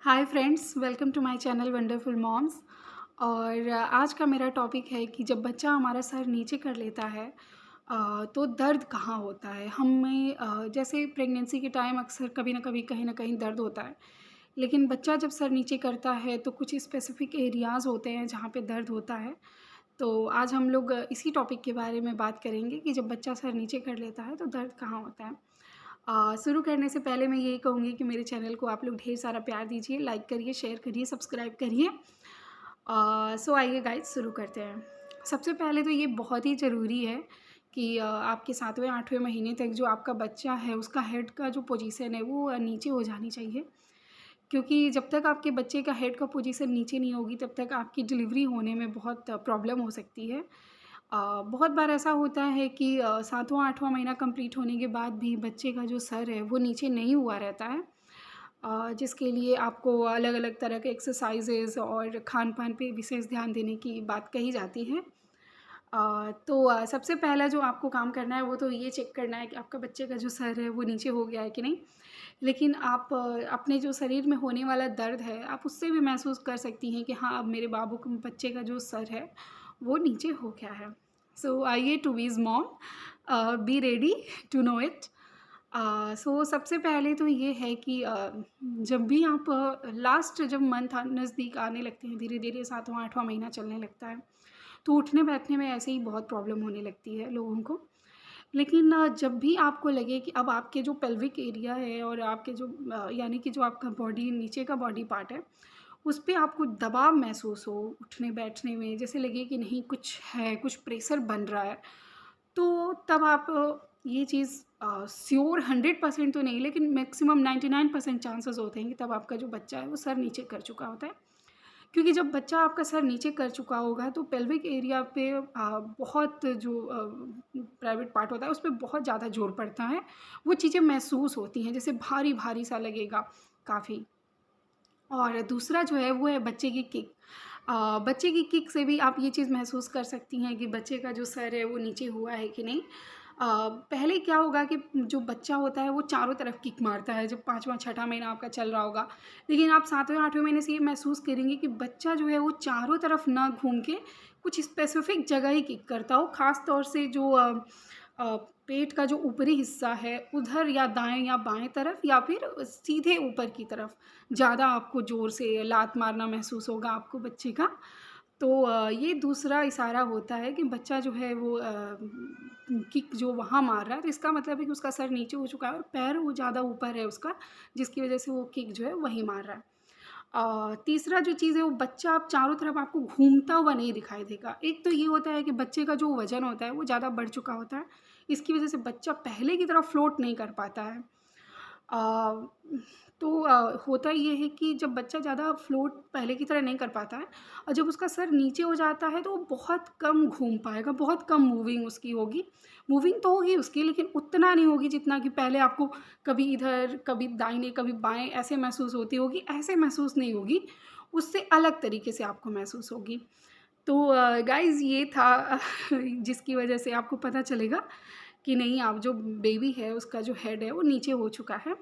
Hi friends, welcome to my channel wonderful moms. और आज का मेरा टॉपिक है कि जब बच्चा हमारा सर नीचे कर लेता है तो दर्द कहाँ होता है। हमें जैसे प्रेगनेंसी के टाइम अक्सर कभी ना कभी कहीं ना कहीं दर्द होता है, लेकिन बच्चा जब सर नीचे करता है तो कुछ स्पेसिफिक एरियाज़ होते हैं जहाँ पे दर्द होता है। तो आज हम लोग इसी टॉपिक के बारे में बात करेंगे कि जब बच्चा सर नीचे कर लेता है तो दर्द कहाँ होता है। शुरू करने से पहले मैं यही कहूँगी कि मेरे चैनल को आप लोग ढेर सारा प्यार दीजिए, लाइक करिए, शेयर करिए, सब्सक्राइब करिए। सो आइए गाइस, शुरू करते हैं। सबसे पहले तो ये बहुत ही ज़रूरी है कि आपके 7वें-8वें महीने तक जो आपका बच्चा है उसका हेड का जो पोजीशन है वो नीचे हो जानी चाहिए, क्योंकि जब तक आपके बच्चे का हेड का पोजीशन नीचे नहीं होगी तब तक आपकी डिलीवरी होने में बहुत प्रॉब्लम हो सकती है। बहुत बार ऐसा होता है कि 7वां-8वां महीना कंप्लीट होने के बाद भी बच्चे का जो सर है वो नीचे नहीं हुआ रहता है, जिसके लिए आपको अलग-अलग तरह के एक्सरसाइज़ेज़ और खान-पान पे विशेष ध्यान देने की बात कही जाती है। सबसे पहला जो आपको काम करना है वो तो ये चेक करना है कि आपका बच्चे का जो सर है वो नीचे हो गया है कि नहीं। लेकिन आप अपने जो शरीर में होने वाला दर्द है आप उससे भी महसूस कर सकती हैं कि हाँ, अब मेरे बाबू को बच्चे का जो सर है वो नीचे हो गया है। सो आइए to be's mom, be ready to know it. So सबसे पहले तो ये है कि जब भी आप लास्ट जब मंथ नज़दीक आने लगते हैं, धीरे-धीरे 7वां-8वां महीना चलने लगता है, तो उठने-बैठने में ऐसे ही बहुत प्रॉब्लम होने लगती है लोगों को। लेकिन जब भी आपको लगे कि अब आपके जो पेल्विक एरिया है और आपके जो यानी कि जो आपका बॉडी नीचे का बॉडी पार्ट है, उस पे आपको दबाव महसूस हो उठने-बैठने में, जैसे लगे कि नहीं कुछ है, कुछ प्रेशर बन रहा है, तो तब आप ये चीज़ श्योर 100% तो नहीं, लेकिन मैक्सिमम 99% चांसेस होते हैं कि तब आपका जो बच्चा है वो सर नीचे कर चुका होता है। क्योंकि जब बच्चा आपका सर नीचे कर चुका होगा तो पेल्विक एरिया पे बहुत जो प्राइवेट पार्ट होता है उस पे बहुत ज़्यादा ज़ोर पड़ता है। वो चीज़ें महसूस होती हैं, जैसे भारी-भारी सा लगेगा काफ़ी। और दूसरा जो है वो है बच्चे की किक। बच्चे की किक से भी आप ये चीज़ महसूस कर सकती हैं कि बच्चे का जो सर है वो नीचे हुआ है कि नहीं। पहले क्या होगा कि जो बच्चा होता है वो चारों तरफ किक मारता है जब 5वां-6ठा महीना आपका चल रहा होगा। लेकिन आप 7वें-8वें महीने से ये महसूस करेंगे कि बच्चा जो है वो चारों तरफ ना घूम के कुछ स्पेसिफ़िक जगह ही किक करता हो। ख़ास तौर से जो पेट का जो ऊपरी हिस्सा है उधर, या दाएँ या बाएँ तरफ, या फिर सीधे ऊपर की तरफ ज़्यादा आपको ज़ोर से लात मारना महसूस होगा आपको बच्चे का। तो ये दूसरा इशारा होता है कि बच्चा जो है वो किक जो वहाँ मार रहा है, तो इसका मतलब है कि उसका सर नीचे हो चुका है और पैर वो ज़्यादा ऊपर है उसका, जिसकी वज़ह से वो किक जो है वहीं मार रहा है। तीसरा जो चीज़ है वो बच्चा आप चारों तरफ आपको घूमता हुआ नहीं दिखाई देगा। एक तो ये होता है कि बच्चे का जो वज़न होता है वो ज़्यादा बढ़ चुका होता है, इसकी वज़ह से बच्चा पहले की तरह फ्लोट नहीं कर पाता है। अ, होता ये है कि जब बच्चा ज़्यादा फ्लोट पहले की तरह नहीं कर पाता है और जब उसका सर नीचे हो जाता है तो वो बहुत कम घूम पाएगा, बहुत कम मूविंग उसकी होगी। मूविंग तो होगी उसकी, लेकिन उतना नहीं होगी जितना कि पहले आपको कभी इधर, कभी दाहिने, कभी बाएँ ऐसे महसूस होती होगी, ऐसे महसूस नहीं होगी। उससे अलग तरीके से आपको महसूस होगी। तो गाइज़ ये था जिसकी वज़ह से आपको पता चलेगा कि नहीं, आप जो बेबी है उसका जो हेड है वो नीचे हो चुका है।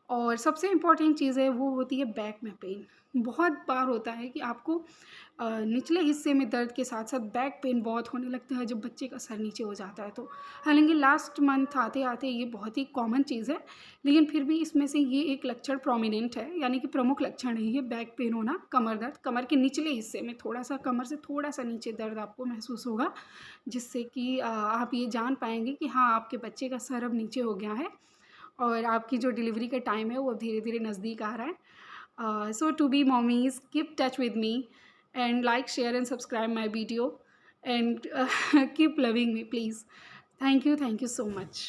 और सबसे इम्पॉर्टेंट चीज़ है वो होती है बैक में पेन। बहुत बार होता है कि आपको निचले हिस्से में दर्द के साथ-साथ बैक पेन बहुत होने लगता है जब बच्चे का सर नीचे हो जाता है तो। हालाँकि लास्ट मंथ आते-आते ये बहुत ही कॉमन चीज़ है, लेकिन फिर भी इसमें से ये एक लक्षण प्रोमिनेंट है, यानी कि प्रमुख लक्षण है ये बैक पेन होना, कमर दर्द, कमर के निचले हिस्से में थोड़ा-सा, कमर से थोड़ा-सा नीचे दर्द आपको महसूस होगा, जिससे कि आप ये जान पाएँगे कि हाँ, आपके बच्चे का सर अब नीचे हो गया है और आपकी जो डिलीवरी का टाइम है वो अब धीरे-धीरे नज़दीक आ रहा है। So to be mommies, keep touch with me and like, share and subscribe my video, and keep loving me please. Thank you so much.